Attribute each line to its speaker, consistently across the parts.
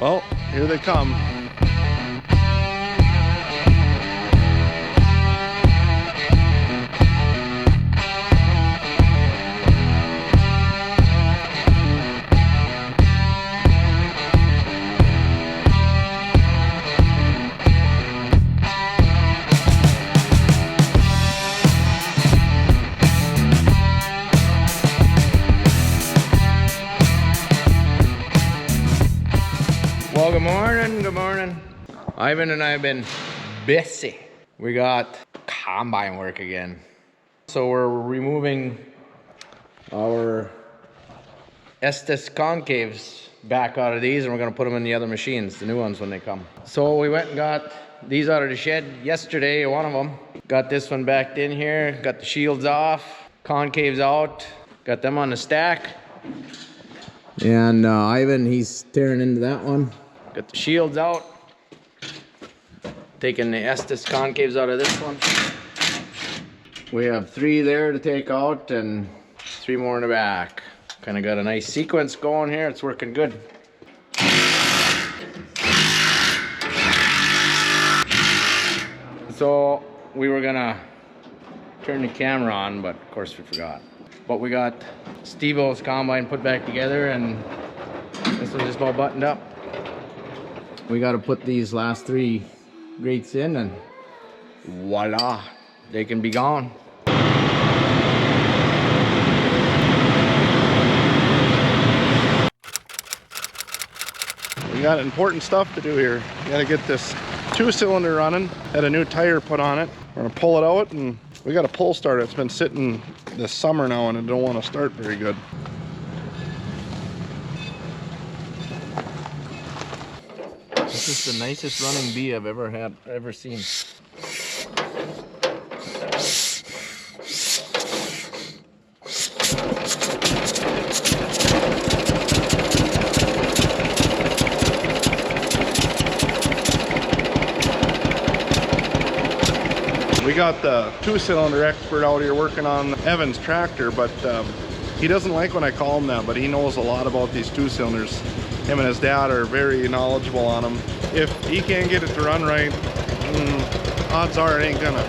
Speaker 1: Well, here they come.
Speaker 2: Well, good morning, good morning. Ivan and I have been busy. We got combine work again. So we're removing our Estes Concaves back out of these, and we're gonna put them in the other machines, the new ones when they come. So we went and got these out of the shed yesterday, one of them. Got this one backed in here, got the shields off, concaves out, got them on the stack. And Ivan, he's tearing into that one. Got the shields out. Taking the Estes concaves out of this one. We have 3 there to take out and 3 more in the back. Kind of got a nice sequence going here. It's working good. So we were gonna turn the camera on, but of course we forgot. But we got Steve-O's combine put back together, and this one's just all buttoned up. We got to put these last 3 grates in, and voila, they can be gone.
Speaker 1: We got important stuff to do here. We got to get this 2-cylinder running. Had a new tire put on it. We're gonna pull it out, and we got a pull starter. It's been sitting this summer now, and it don't want to start very good.
Speaker 2: This is the nicest running bee I've ever seen.
Speaker 1: We got the 2-cylinder expert out here working on Evan's tractor, but he doesn't like when I call him that, but he knows a lot about these 2-cylinders. Him and his dad are very knowledgeable on them. If he can't get it to run right, odds are it ain't gonna.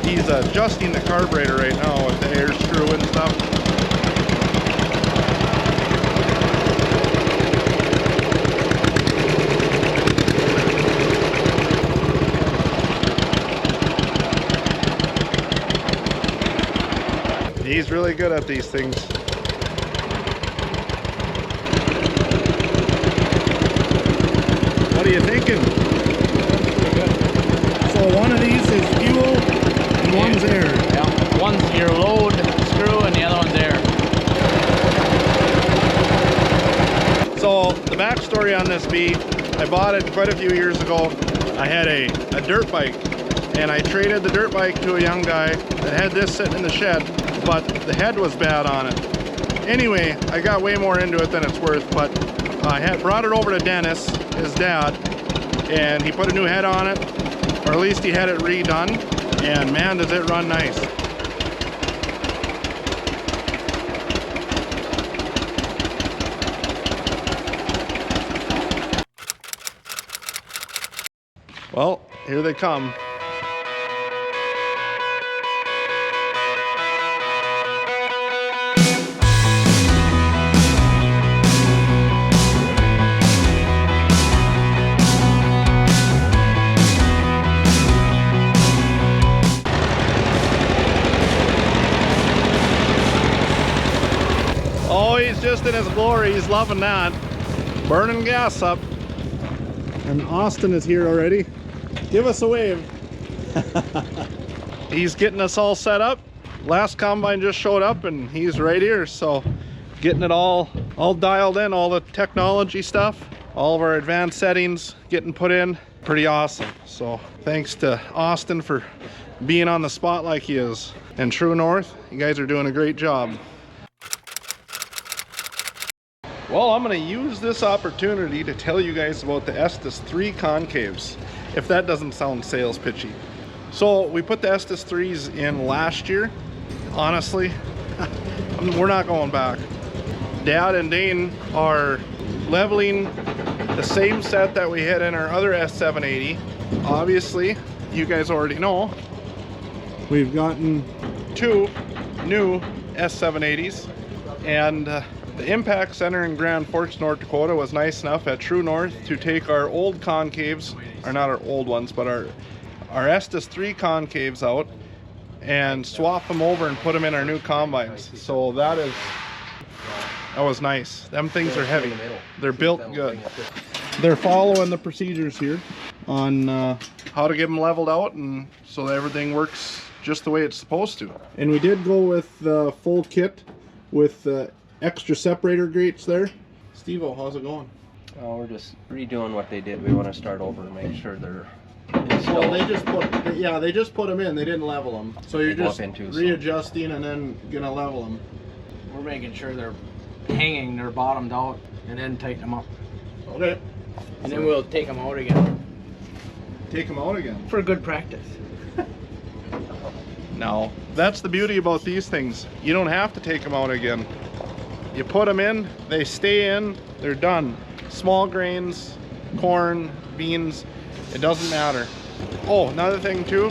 Speaker 1: He's adjusting the carburetor right now with the air screw and stuff. He's really good at these things. What are you thinking? So one of these is fuel and one's air.
Speaker 2: Yeah, one's your load screw and the other one's air.
Speaker 1: So the backstory on this bee, I bought it quite a few years ago. I had a dirt bike, and I traded the dirt bike to a young guy that had this sitting in the shed, but the head was bad on it. Anyway, I got way more into it than it's worth, but I had brought it over to Dennis, his dad, and he put a new head on it, or at least he had it redone, and man, does it run nice. Well, here they come. Oh, he's just in his glory. He's loving that. Burning gas up. And Austin is here already. Give us a wave. He's getting us all set up. Last combine just showed up and he's right here. So getting it all dialed in, all the technology stuff, all of our advanced settings getting put in. Pretty awesome. So thanks to Austin for being on the spot like he is. And True North, you guys are doing a great job. Well, I'm going to use this opportunity to tell you guys about the Estes 3 concaves, if that doesn't sound sales pitchy. So we put the Estes 3s in last year. Honestly, we're not going back. Dad and Dane are leveling the same set that we had in our other S780. Obviously, you guys already know, we've gotten 2 new S780s, and the impact center in Grand Forks, North Dakota was nice enough at True North to take our old concaves, or not our old ones, but our Estes 3 concaves out and swap them over and put them in our new combines. So that was nice. Them things are heavy. They're built good. They're following the procedures here on how to get them leveled out, and so that everything works just the way it's supposed to. And we did go with the full kit with extra separator grates there. Steve-O, how's it going?
Speaker 3: Oh, we're just redoing what they did. We want to start over and make sure they're
Speaker 1: well, they just put them in. They didn't level them. So you're just readjusting and then gonna level them.
Speaker 2: We're making sure they're hanging, they're bottomed out, and then tighten them up.
Speaker 1: Okay.
Speaker 2: And then we'll take them out again.
Speaker 1: Take them out again?
Speaker 2: For good practice.
Speaker 1: No. That's the beauty about these things. You don't have to take them out again. You put them in, they stay in, they're done. Small grains, corn, beans, it doesn't matter. Oh, another thing too,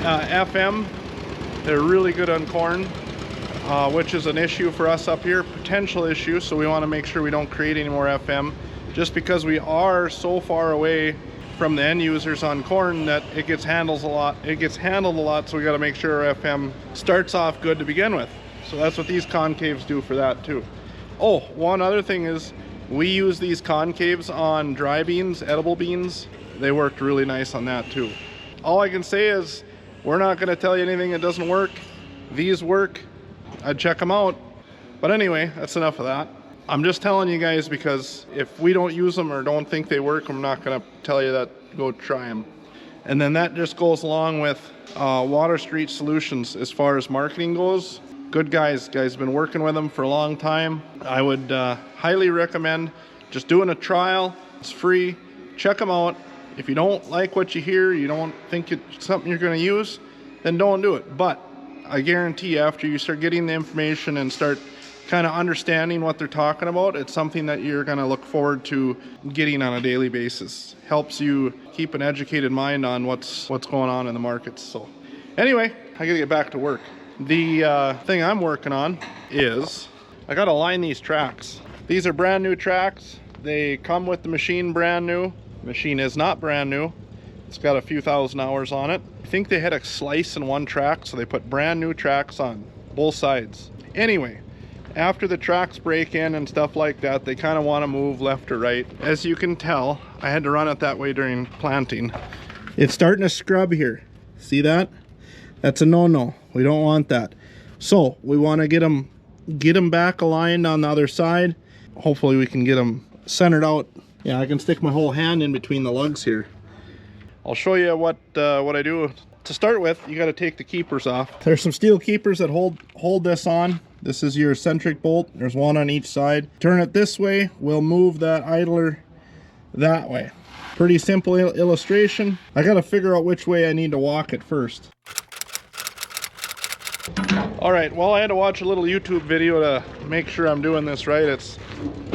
Speaker 1: FM, they're really good on corn, which is an issue for us up here, potential issue, so we want to make sure we don't create any more FM, just because we are so far away from the end users on corn that it gets handled a lot, so we got to make sure our FM starts off good to begin with. So that's what these concaves do for that too. Oh, one other thing is, we use these concaves on dry beans, edible beans. They worked really nice on that too. All I can say is, we're not going to tell you anything that doesn't work. These work. I'd check them out. But anyway, that's enough of that. I'm just telling you guys because if we don't use them or don't think they work, I'm not going to tell you that go try them. And then that just goes along with Water Street Solutions as far as marketing goes. Good guys been working with them for a long time. I would highly recommend just doing a trial. It's free. Check them out. If you don't like what you hear, you don't think it's something you're going to use, then don't do it. But I guarantee after you start getting the information and start kind of understanding what they're talking about, it's something that you're going to look forward to getting on a daily basis. Helps you keep an educated mind on what's going on in the markets. So anyway, I got to get back to work. The thing I'm working on is I got to line these tracks. These are brand new tracks. They come with the machine brand new. The machine is not brand new. It's got a few thousand hours on it. I think they had a slice in one track, so they put brand new tracks on both sides. Anyway, after the tracks break in and stuff like that, they kind of want to move left or right. As you can tell, I had to run it that way during planting. It's starting to scrub here. See that? That's a no-no. We don't want that. So we want to get them back aligned on the other side. Hopefully we can get them centered out. Yeah, I can stick my whole hand in between the lugs here. I'll show you what I do. To start with, you got to take the keepers off. There's some steel keepers that hold this on. This is your eccentric bolt. There's one on each side. Turn it this way, we'll move that idler that way. Pretty simple illustration. I got to figure out which way I need to walk it first. Alright, well, I had to watch a little YouTube video to make sure I'm doing this right. It's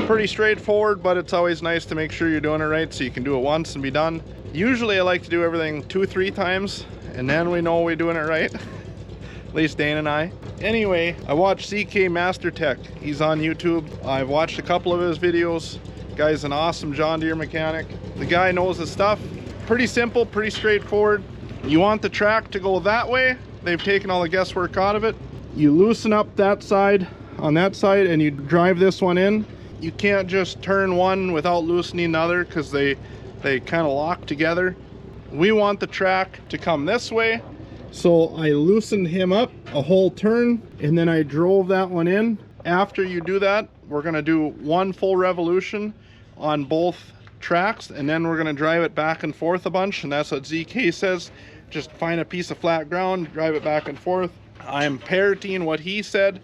Speaker 1: pretty straightforward, but it's always nice to make sure you're doing it right so you can do it once and be done. Usually I like to do everything 2-3 times, and then we know we're doing it right. At least Dane and I. Anyway, I watched CK Master Tech. He's on YouTube. I've watched a couple of his videos. Guy's an awesome John Deere mechanic. The guy knows his stuff. Pretty simple, pretty straightforward. You want the track to go that way. They've taken all the guesswork out of it. You loosen up that side on that side and you drive this one in. You can't just turn one without loosening the other because they kind of lock together. We want the track to come this way. So I loosened him up a whole turn and then I drove that one in. After you do that, we're going to do one full revolution on both tracks and then we're going to drive it back and forth a bunch, and that's what ZK says. Just find a piece of flat ground, drive it back and forth. I'm parroting what he said,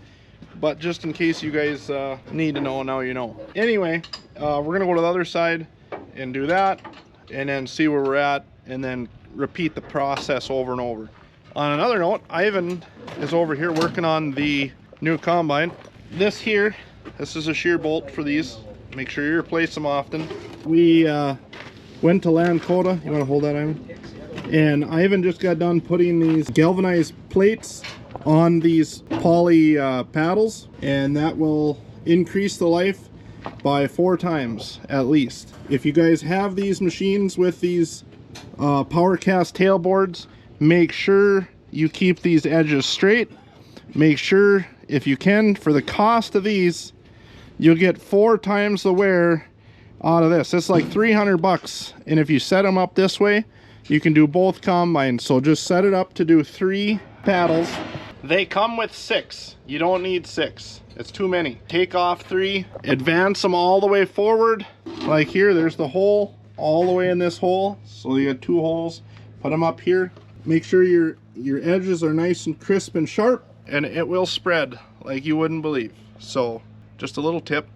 Speaker 1: but just in case you guys need to know, now you know. Anyway, we're going to go to the other side and do that and then see where we're at and then repeat the process over and over. On another note, Ivan is over here working on the new combine. This is a shear bolt for these. Make sure you replace them often. We went to Lancota. You want to hold that, Ivan? And Ivan just got done putting these galvanized plates on these poly paddles, and that will increase the life by 4 times at least. If you guys have these machines with these power cast tailboards, make sure you keep these edges straight. Make sure, if you can, for the cost of these, you'll get 4 times the wear out of this. It's like 300 bucks, and if you set them up this way, you can do both combines. So just set it up to do 3 paddles. They come with 6. You don't need 6. It's too many. Take off 3, advance them all the way forward. Like here, there's the hole all the way in this hole. So you got 2 holes. Put them up here. Make sure your edges are nice and crisp and sharp, and it will spread like you wouldn't believe. So just a little tip.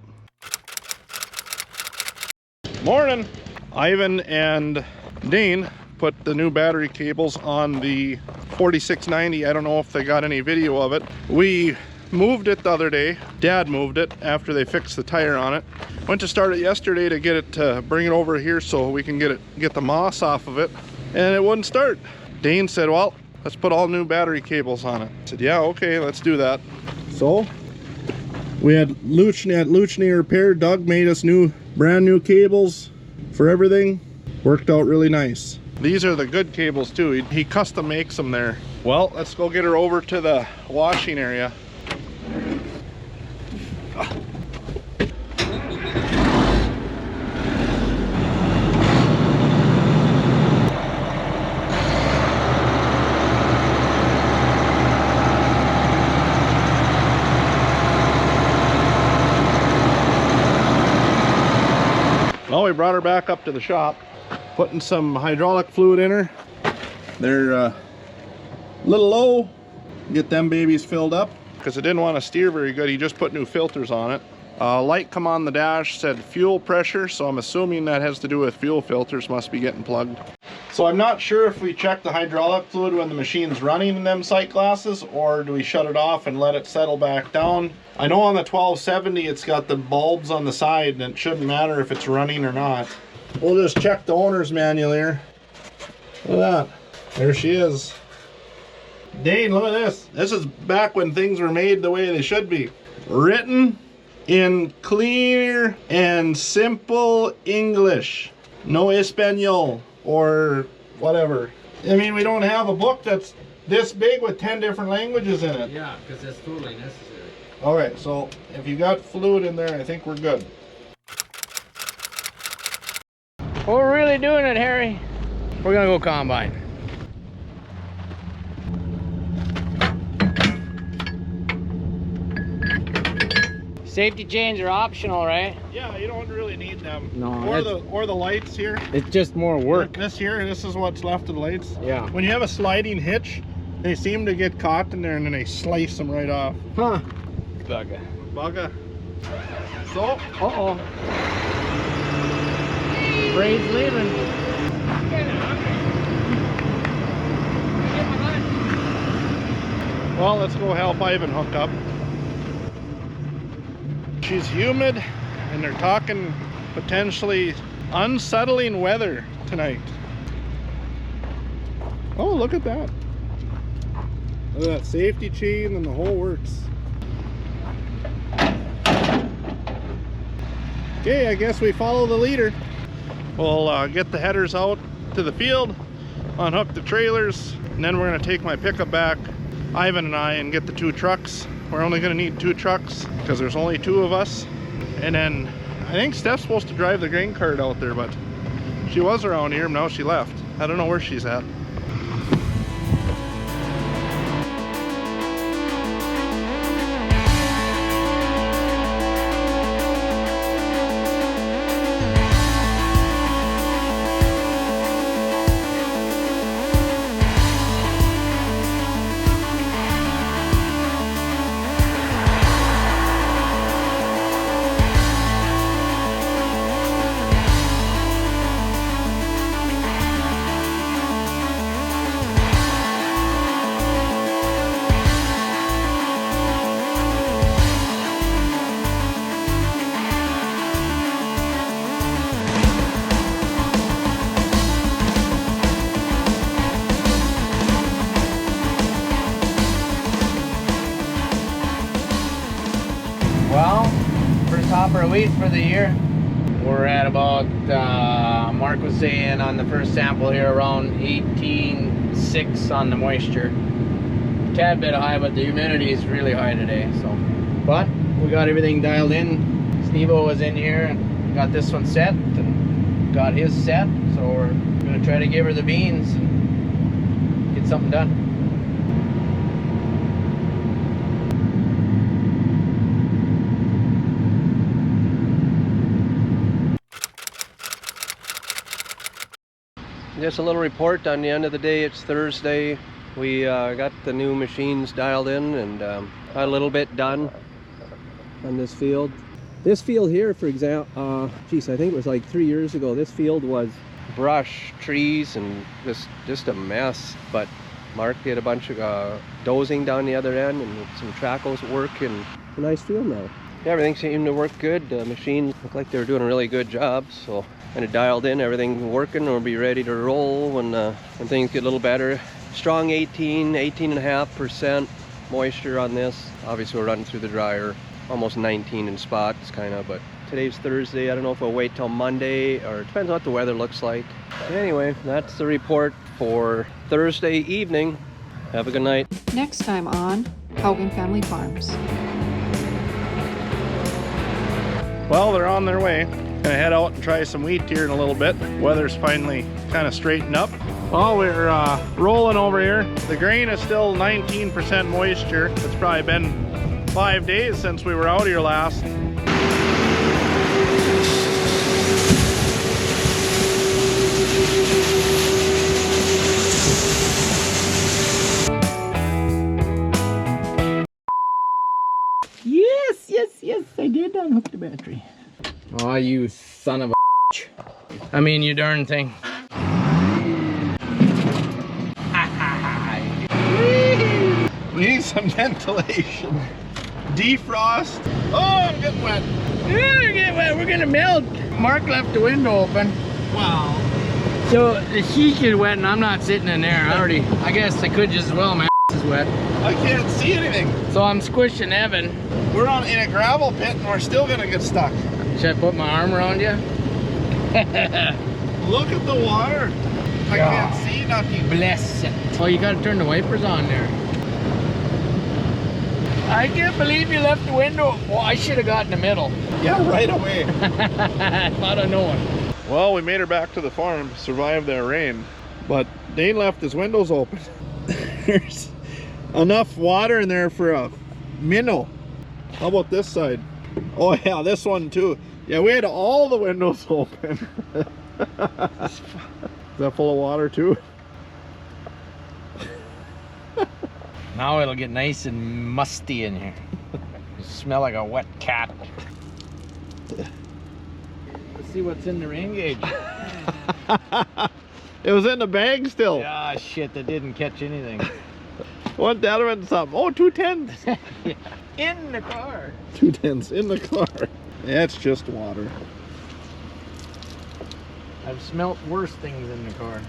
Speaker 1: Morning. Ivan and Dane put the new battery cables on the 4690. I don't know if they got any video of it. We moved it the other day. Dad moved it after they fixed the tire on it. Went to start it yesterday to get it to bring it over here so we can get the moss off of it, and it wouldn't start. Dane said, well, let's put all new battery cables on it. I said, yeah, okay, let's do that. So we had Luchny Repair. Doug made us brand new cables for everything. Worked out really nice. These are the good cables too. He custom makes them there. Well, let's go get her over to the washing area. Well, we brought her back up to the shop, putting some hydraulic fluid in her. They're a little low. Get them babies filled up because it didn't want to steer very good. He just put new filters on it. Light come on the dash said fuel pressure, so I'm assuming that has to do with fuel filters. Must be getting plugged. So I'm not sure if we check the hydraulic fluid when the machine's running in them sight glasses, or do we shut it off and let it settle back down. I know on the 1270 it's got the bulbs on the side, and it shouldn't matter if it's running or not. We'll just check the owner's manual here. Look at that. There she is. Dane, look at this. This is back when things were made the way they should be. Written in clear and simple English. No Espanol or whatever. I mean, we don't have a book that's this big with 10 different languages in it.
Speaker 2: Yeah, because that's totally necessary.
Speaker 1: Alright, so if you got fluid in there, I think we're good.
Speaker 2: Well, we're really doing it, Harry. We're gonna go combine. Safety chains are optional, right?
Speaker 1: Yeah, you don't really need them.
Speaker 2: No.
Speaker 1: Or the lights here.
Speaker 2: It's just more work.
Speaker 1: This is what's left of the lights.
Speaker 2: Yeah.
Speaker 1: When you have a sliding hitch, they seem to get caught in there and then they slice them right off.
Speaker 2: Huh. Bugger.
Speaker 1: Bugger. So.
Speaker 2: Uh-oh. Braid's leaving.
Speaker 1: Well, let's go help Ivan hook up. She's humid, and they're talking potentially unsettling weather tonight. Oh, look at that. Look at that safety chain and the whole works. Okay, I guess we follow the leader. We'll get the headers out to the field, unhook the trailers, and then we're going to take my pickup back, Ivan and I, and get the 2 trucks. We're only going to need 2 trucks because there's only 2 of us. And then I think Steph's supposed to drive the grain cart out there, but she was around here, now she left. I don't know where she's at.
Speaker 2: wheat for the year. We're at about, Mark was saying on the first sample here, around 18.6 on the moisture. A tad bit high, but the humidity is really high today. So, but we got everything dialed in. Steve-O was in here and got this one set and got his set. So we're gonna try to give her the beans and get something done.
Speaker 3: Just a little report on the end of the day. It's Thursday. We got the new machines dialed in and got a little bit done on this field. This field here, for example, geez, I think it was like 3 years ago. This field was brush, trees, and just a mess. But Mark did a bunch of dozing down the other end and some Traco's work, and it's a nice field now. Yeah, everything seemed to work good. The machines looked like they were doing a really good job. So kind of dialed in, everything working. We'll be ready to roll when things get a little better. Strong 18.5% moisture on this. Obviously we're running through the dryer, almost 19 in spots kind of, but today's Thursday. I don't know if we'll wait till Monday, or it depends on what the weather looks like. Anyway, that's the report for Thursday evening. Have a good night.
Speaker 4: Next time on Haugen Family Farms.
Speaker 1: Well, they're on their way. Gonna head out and try some wheat here in a little bit. Weather's finally kind of straightened up. Well, we're rolling over here. The grain is still 19% moisture. It's probably been 5 days since we were out here last.
Speaker 2: Yes, I did unhook the battery. Oh, you son of a bitch. I mean, you darn thing.
Speaker 1: We need some ventilation. Defrost. Oh, I'm getting wet.
Speaker 2: We're gonna melt. Mark left the window open.
Speaker 1: Wow.
Speaker 2: So the sheet is wet and I'm not sitting in there. I guess I could just as well, my ass is wet.
Speaker 1: I can't see anything.
Speaker 2: So I'm squishing Evan.
Speaker 1: We're in a gravel pit and we're still gonna get stuck.
Speaker 2: Should I put my arm around you?
Speaker 1: Look at the water. I can't see nothing.
Speaker 2: Bless it. Oh, you gotta turn the wipers on there. I can't believe you left the window. Well, I should have got in the middle.
Speaker 1: Yeah, right away.
Speaker 2: Thought of knowing.
Speaker 1: Well, we made her back to the farm, survived that rain, but Dane left his windows open. There's enough water in there for a minnow. How about this side? Oh yeah, this one too. Yeah, we had all the windows open. Is that full of water too?
Speaker 2: Now it'll get nice and musty in here. You smell like a wet cat. Let's see what's in the rain gauge.
Speaker 1: It was in the bag still.
Speaker 2: Ah, shit, that didn't catch anything.
Speaker 1: What that have been something? Oh, 210s.
Speaker 2: Yeah. In the car.
Speaker 1: 210s in the car. Yeah, it's just water.
Speaker 2: I've smelt worse things in the car.